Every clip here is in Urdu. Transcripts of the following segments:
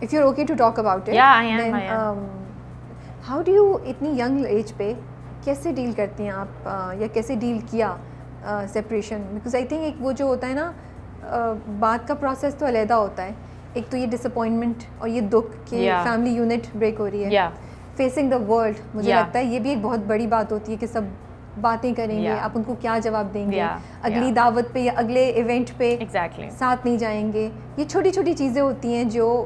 if you're okay to talk about it. Yeah, I am. Then, I am. How do you اتنی ینگ ایج پہ کیسے ڈیل کرتی ہیں آپ, یا کیسے ڈیل کیا سیپریشن؟ بیکاز آئی تھنک ایک وہ جو ہوتا ہے نا بات کا پروسیس تو علیحدہ ہوتا ہے, ایک تو یہ ڈس اپوائنٹمنٹ اور یہ دکھ کہ فیملی یونٹ بریک ہو رہی ہے, فیسنگ دا ورلڈ, مجھے لگتا ہے یہ بھی ایک بہت بڑی بات ہوتی ہے کہ سب باتیں کریں گے, آپ ان کو کیا جواب دیں گے, اگلی دعوت پہ یا اگلے ایونٹ پہ ساتھ نہیں جائیں گے. یہ چھوٹی چھوٹی چیزیں ہوتی ہیں جو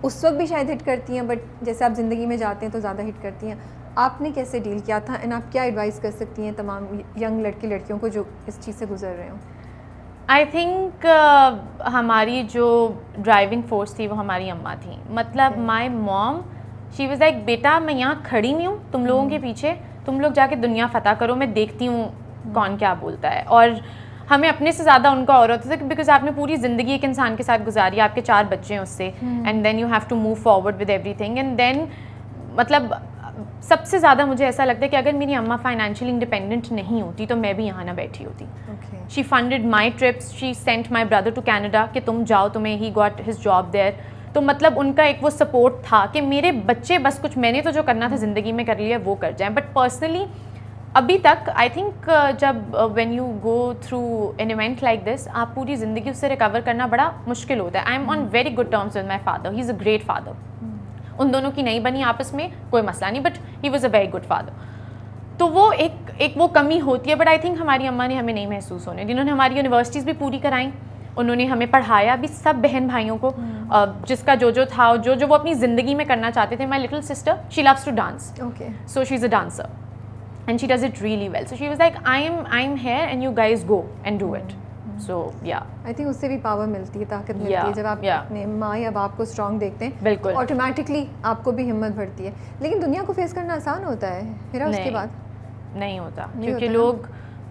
اس وقت بھی شاید ہٹ کرتی ہیں, بٹ جیسے آپ زندگی میں جاتے ہیں تو زیادہ ہٹ کرتی ہیں. آپ نے کیسے ڈیل کیا تھا, اینڈ آپ کیا ایڈوائز کر سکتی ہیں تمام ینگ لڑکے لڑکیوں کو جو اس چیز سے گزر رہے ہوں؟ آئی تھنک ہماری جو ڈرائیونگ فورس تھی وہ ہماری اماں تھیں. مطلب مائی موم شی واز لائک, بیٹا میں یہاں کھڑی ہوئی ہوں تم لوگوں کے پیچھے, تم لوگ جا کے دنیا فتح کرو, میں دیکھتی ہوں کون کیا بولتا ہے. اور ہمیں اپنے سے زیادہ ان کا اور ہوتا تھا, بیکاز آپ نے پوری زندگی ایک انسان کے ساتھ گزاری, آپ کے 4 بچے ہیں اس سے, and then you have to move forward with everything. And then مطلب سب سے زیادہ مجھے ایسا لگتا ہے کہ اگر میری اماں فائنینشلی انڈیپینڈنٹ نہیں ہوتی تو میں بھی یہاں نہ بیٹھی ہوتی. She funded my trips, she sent my brother to Canada کہ تم جاؤ, تمہیں he got his job there. تو مطلب ان کا ایک وہ سپورٹ تھا کہ میرے بچے بس کچھ میں نے تو جو کرنا تھا زندگی میں کر لیا وہ کر جائیں. بٹ پرسنلی ابھی تک آئی تھنک جب when you go through an event like this, آپ پوری زندگی اس سے ریکور کرنا بڑا مشکل ہوتا ہے. I am on very good terms with my father, he is a great father. ان دونوں کی نہیں بنی آپس میں کوئی مسئلہ نہیں, but he was a very good father. تو وہ ایک وہ کمی ہوتی ہے, بٹ آئی تھنک ہماری اماں نے ہمیں نہیں محسوس ہونے, جنہوں نے ہماری یونیورسٹیز بھی پوری کرائیں, انہوں نے ہمیں پڑھایا بھی سب بہن بھائیوں کو, جس کا جو تھا, جو وہ اپنی زندگی میں کرنا چاہتے تھے. My little sister she loves to dance, so she is a dancer and she does it really well. So she was like, I'm here and you guys go and do it. So yeah, I think اس سے بھی پاور ملتی ہے, طاقت ملتی ہے جب آپ اپنے ماں یا باپ کو اسٹرانگ دیکھتے ہیں. بالکل آٹومیٹکلی آپ کو بھی ہمت بڑھتی ہے. لیکن دنیا کو فیس کرنا آسان ہوتا ہے پھر اس کے بعد نہیں ہوتا, کیونکہ لوگ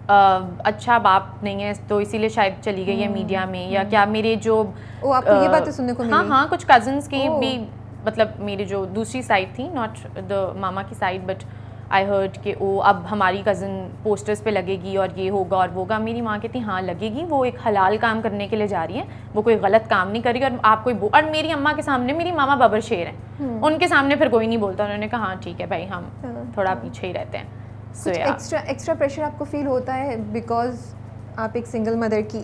اچھا باپ نہیں ہے تو اسی لیے شاید چلی گئی ہے میڈیا میں, یا کیا میرے جو آپ کو یہ باتیں سننے کو ملی. ہاں کچھ کزنس کی بھی, مطلب میری جو دوسری سائڈ تھی, ناٹ دا ماما کی سائڈ, بٹ آئی ہرڈ کہ اب ہماری کزن پوسٹرز پہ لگے گی اور یہ ہوگا اور وہ ہوگا. میری ماں کہتی ہاں لگے گی, وہ ایک حلال کام کرنے کے لیے جا رہی ہے, وہ کوئی غلط کام نہیں کرے گی. اور آپ کوئی اور میری اماں کے سامنے, میری ماما ببر شیر ہیں, ان کے سامنے پھر کوئی نہیں بولتا. انہوں نے کہا ہاں ٹھیک ہے بھائی, ہم تھوڑا پیچھے ہی رہتے ہیں. سو ایکسٹرا پریشر آپ کو فیل ہوتا ہے بیکاز آپ ایک سنگل مدر کی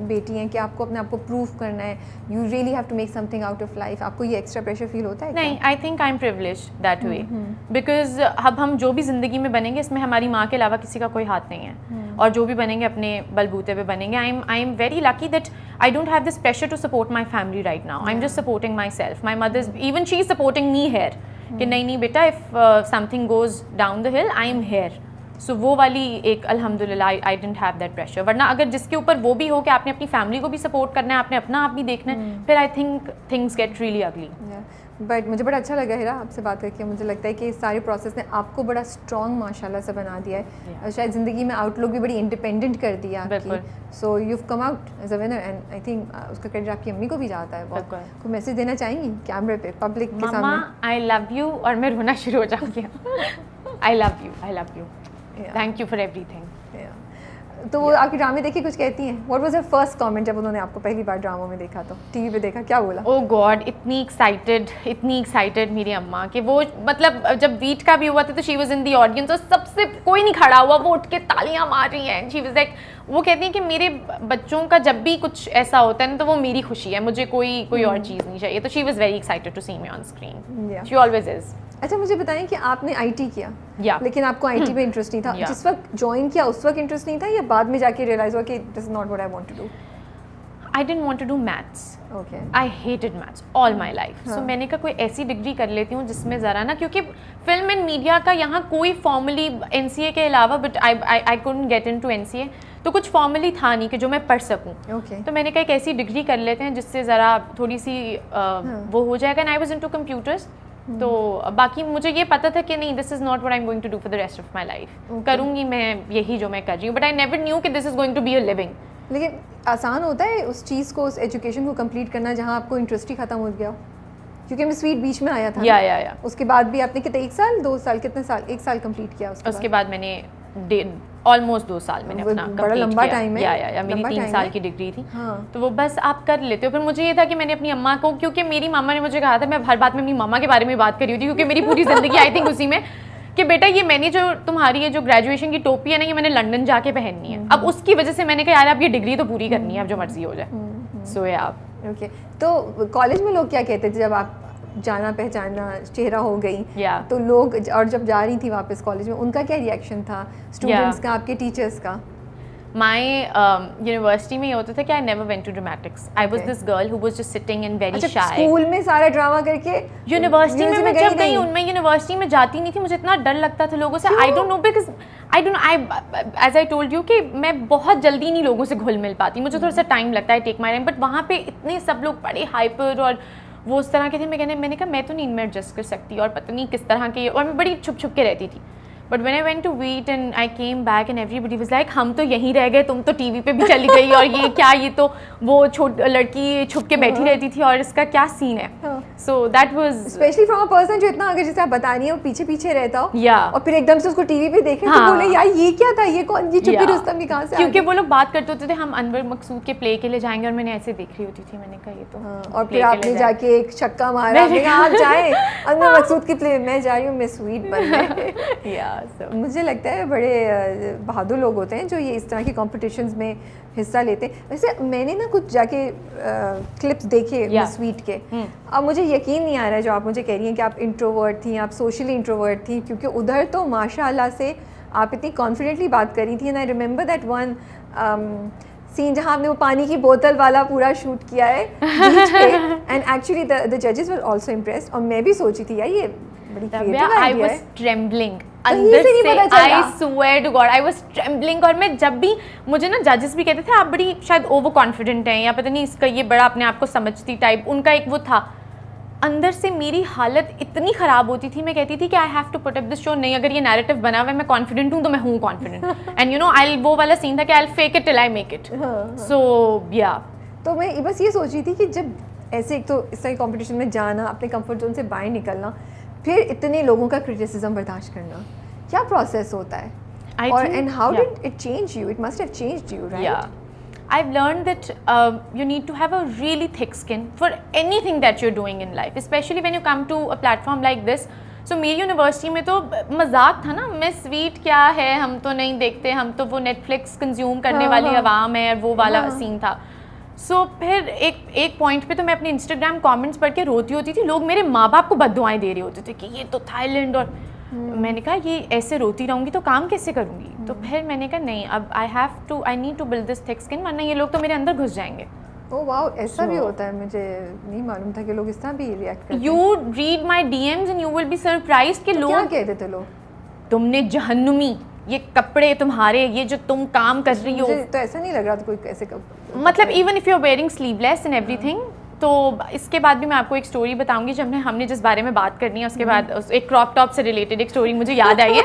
بیٹی ہیں کہ آپ کو اپنے آپ کو پروف کرنا ہے, you really have to make something out of life. آپ کو یہ ایکسٹرا پریشر فیل ہوتا ہے؟ نہیں, I think I am privileged that way, because اب ہم جو بھی زندگی میں بنیں گے اس میں ہماری ماں کے علاوہ کسی کا کوئی ہاتھ نہیں ہے, اور جو بھی بنیں گے اپنے بلبوتے پہ بنیں گے. I am very lucky that I don't have this pressure to support my family right now. I am just supporting myself. My mother even she is supporting me here کہ نہیں بیٹا, if something goes down the hill I am here. سو وہ والی ایک الحمد للہ I didn't have that pressure. ورنہ اگر جس کے اوپر وہ بھی ہو کہ آپ نے اپنی فیملی کو بھی سپورٹ کرنا ہے, آپ نے اپنا آپ بھی دیکھنا ہے, پھر I think things get really ugly. But مجھے بڑا اچھا لگا ہیرا آپ سے بات کر کے. مجھے لگتا ہے کہ اس سارے پروسیس نے آپ کو بڑا اسٹرانگ ماشاء اللہ سے بنا دیا ہے, شاید زندگی میں آؤٹ لک بھی بڑی انڈیپینڈنٹ کر دیا آپ کی. So you come out as a winner, and I think اس کا کریڈٹ آپ کی امی کو بھی جاتا ہے. کوئی میسج دینا چاہیں گی کیمرے پہ پبلک کے سامنے؟ آئی لو یو, اور میں رونا شروع ہو جاؤں گی. I love you, I love you, thank you for everything. تو وہ آپ کی ڈرامے دیکھ کے کچھ کہتی ہیں؟ What was your first comment جب انہوں نے آپ کو پہلی بار ڈراموں میں دیکھا, تو ٹی وی پہ دیکھا, کیا بولا؟ او گاڈ, اتنی ایکسائٹیڈ میری اماں کہ وہ مطلب جب بیٹ کا بھی ہوا تھا تو she was in the audience, اور سب سے کوئی نہیں کھڑا ہوا, وہ اٹھ کے تالیاں مار رہی ہیں. شی واز لائک, وہ کہتی ہیں کہ میرے بچوں کا جب بھی کچھ ایسا ہوتا ہے نا تو وہ میری خوشی ہے, مجھے کوئی اور چیز نہیں چاہیے. تو she was very excited to see me on screen. She always is. اچھا مجھے بتائیں کہ آپ نے آئی ٹی کیا, لیکن آپ کو آئی ٹی میں انٹرسٹ نہیں تھا. جس وقت جوائن کیا اس وقت انٹرسٹ نہیں تھا, یا بعد میں جا کے ریئلائز ہوا کہ this is not what I want to do? I didn't want to do maths. Okay. I hated maths all my life. So میں نے کہا کوئی ایسی ڈگری کر لیتی ہوں جس میں ذرا نا, کیونکہ فلم اینڈ میڈیا کا یہاں کوئی فارملی NCA کے علاوہ, but I couldn't get into NCA, تو کچھ فارملی تھا نہیں کہ جو میں پڑھ سکوں. تو میں نے کہا ایک ایسی ڈگری کر لیتے ہیں جس سے ذرا تھوڑی سی وہ ہو جائے گا. And I was into computers. تو باقی مجھے یہ پتا تھا کہ نہیں, this is not what I am going to do for the rest of my life. کروں گی میں یہی جو میں کر رہی ہوں, بٹ آئی نیور نیو کہ this is going to be a living. لیکن آسان ہوتا ہے اس چیز کو, اس ایجوکیشن کو کمپلیٹ کرنا جہاں آپ کو انٹرسٹ ہی ختم ہو گیا, کیونکہ مسویٹ بیچ میں آیا تھا. یا اس کے بعد بھی آپ نے کتنے, 1 سال 2 سال کتنے سال, 1 سال کمپلیٹ کیا. اس کے بعد میں نے آلموسٹ 2 سال میں نے اپنا بڑا لمبا ٹائم ہے. یا میری 3 سال کی ڈگری تھی, تو وہ بس آپ کر لیتے ہو. پھر مجھے یہ تھا کہ میں نے اپنی اماں کو, کیونکہ میری ماما نے مجھے کہا تھا, میں ہر بات میں اپنی ماما کے بارے میں بات کری ہوتی, کیونکہ میری پوری زندگی آئی تھنک اسی میں کہ بیٹا یہ میں نے جو تمہاری یہ جو گریجویشن کی ٹوپی ہے نا, یہ میں نے لنڈن جا کے پہننی ہے. اب اس کی وجہ سے میں نے کہا یار اب یہ ڈگری تو پوری کرنی ہے, اب جو مرضی ہو جائے. سو یا اوکے. تو کالج میں لوگ کیا کہتے تھے جب آپ جانا پہچانا چہرہ ہو گئی, تو لوگ, اور جب جا رہی تھی واپس کالج میں, ان کا کیا ریئیکشن تھا, اسٹوڈنٹس کا, آپ کے ٹیچرس کا؟ مائی یونیورسٹی میں یہ ہوتا تھا کہ I never went to dramatics. I was this girl who was just sitting and very shy. School میں سارا ڈرامہ کر کے یونیورسٹی میں جب گئی, ان میں یونیورسٹی میں جاتی نہیں تھی, مجھے اتنا ڈر لگتا تھا لوگوں سے. I don't know because as I told you کہ میں بہت جلدی نہیں لوگوں سے گھل مل پاتی, مجھے تھوڑا سا ٹائم لگتا ہے, ٹیک مائی ٹائم. بٹ وہاں پہ اتنے سب لوگ بڑے ہائپر اور وہ اس طرح کے تھے. میں نے کہا میں تو نہیں ان میں ایڈجسٹ کر سکتی, اور پتہ نہیں کس طرح کے, اور میں بڑی چھپ چھپ کے رہتی تھی. But when I went to wait and I came back and everybody was like ہم تو یہیں رہ گئے, تم تو ٹی وی پہ بھی چلی گئی, اور یہ کیا, یہ تو وہ لڑکی چھپ کے بیٹھی رہتی تھی, اور اس کا کیا سین ہے. So that was especially from a person جو اتنا, اگر جیسے آپ بتا رہی ہیں, وہ پیچھے پیچھے رہتا ہو, یا اور پھر ایک دم سے اس کو ٹی وی پہ دیکھیں تو بولے یار یہ کیا تھا, یہ کون, یہ چھپی رستم بھی کہاں سے, کیونکہ وہ لوگ بات کرتے ہوتے تھے ہم انور مقصود کے پلے کے لیے جائیں گے, اور میں نے ایسے دیکھ رہی ہوتی تھی. میں نے کہا یہ تو, اور پھر آپ نے جا کے ایک چھکا مارا, آپ جائیں انور مقصود کی پلے, میں جا رہی ہوں, میں سویٹ بننے. مجھے لگتا ہے بڑے بہادر لوگ ہوتے ہیں جو یہ اس طرح کی کمپٹیشنز میں حصہ لیتے ہیں. ویسے میں نے نا کچھ جا کے کلپس دیکھے سویٹ کے, اب مجھے یقین نہیں آ رہا ہے جو آپ مجھے کہہ رہی ہیں کہ آپ انٹروورٹ تھیں, آپ سوشلی انٹروورٹ تھیں, کیونکہ ادھر تو ماشاء اللہ سے آپ اتنی کانفیڈنٹلی بات کر رہی تھیں. And I remember that one scene جہاں آپ نے وہ پانی کی بوتل والا پورا شوٹ کیا ہے بیچ پہ, اینڈ ایکچولی دا ججز ور آلسو امپریسڈ, اور میں بھی سوچی تھی یار یہ بڑی کریٹو آئیڈیا ہے. اندر سے I swear to God I was trembling. اور میں جب بھی, مجھے نا ججز بھی کہتے تھے آپ بڑی شاید اوور کانفیڈنٹ ہیں, یا پتہ نہیں اس کا یہ بڑا اپنے آپ کو سمجھتی ٹائپ, ان کا ایک وہ تھا. اندر سے میری حالت اتنی خراب ہوتی تھی, میں کہتی تھی کہ آئی ہیو ٹو پٹ اپ دس شو. نہیں, اگر یہ نیریٹو بنا ہوا ہے, میں کانفیڈنٹ ہوں تو میں ہوں کانفیڈنٹ. اینڈ یو نو وہ والا سین تھا کہ I fake it till I make it. So یا تو میں بس یہ سوچ رہی تھی کہ جب ایسے ایک تو اس طرح کی کمپٹیشن میں جانا, اپنے کمفرٹ زون سے باہر نکلنا, پھر اتنے لوگوں کا کرٹیسزم برداشت کرنا, کیا پروسیس ہوتا ہے, اور and how did it change you? It must have changed you, right? I've learned that you need to have a really thick skin for anything that you're doing in life, especially when you come to a platform like this. So میری یونیورسٹی میں تو مذاق تھا نا, میں سویٹ کیا ہے, ہم تو نہیں دیکھتے, ہم تو وہ نیٹ فلکس کنزیوم کرنے والی عوام ہے, وہ والا سین تھا. سو پھر ایک پوائنٹ پہ تو میں اپنے انسٹاگرام کامنٹس پڑھ کے روتی ہوتی تھی. لوگ میرے ماں باپ کو بد دعائیں دے رہے ہوتے تھے کہ یہ تو تھائی لینڈ, اور میں نے کہا یہ ایسے روتی رہوں گی تو کام کیسے کروں گی. تو پھر میں نے کہا نہیں, اب آئی نیڈ ٹو بلڈ دس تھک اسکن, ورنہ یہ لوگ تو میرے اندر گھس جائیں گے. اوہ واو, ایسا بھی ہوتا ہے, مجھے نہیں معلوم تھا کہ لوگ اس طرح بھی ریئیکٹ کرتے ہیں. You read my DMs and you will be surprised کہ لوگ کیا کہتے تھے لوگ, تم نے جہنمی, یہ کپڑے تمہارے, یہ جو تم کام کر رہی ہو. تو ایسا نہیں لگ رہا تھا کوئی ایسے, مطلب even if you are wearing sleeveless and everything. تو اس کے بعد بھی میں آپ کو ایک اسٹوری بتاؤں گی, جب ہم نے جس بارے میں بات کرنی ہے اس کے بعد ایک کراپ ٹاپ سے ریلیٹڈ ایک اسٹوری مجھے یاد آئی ہے.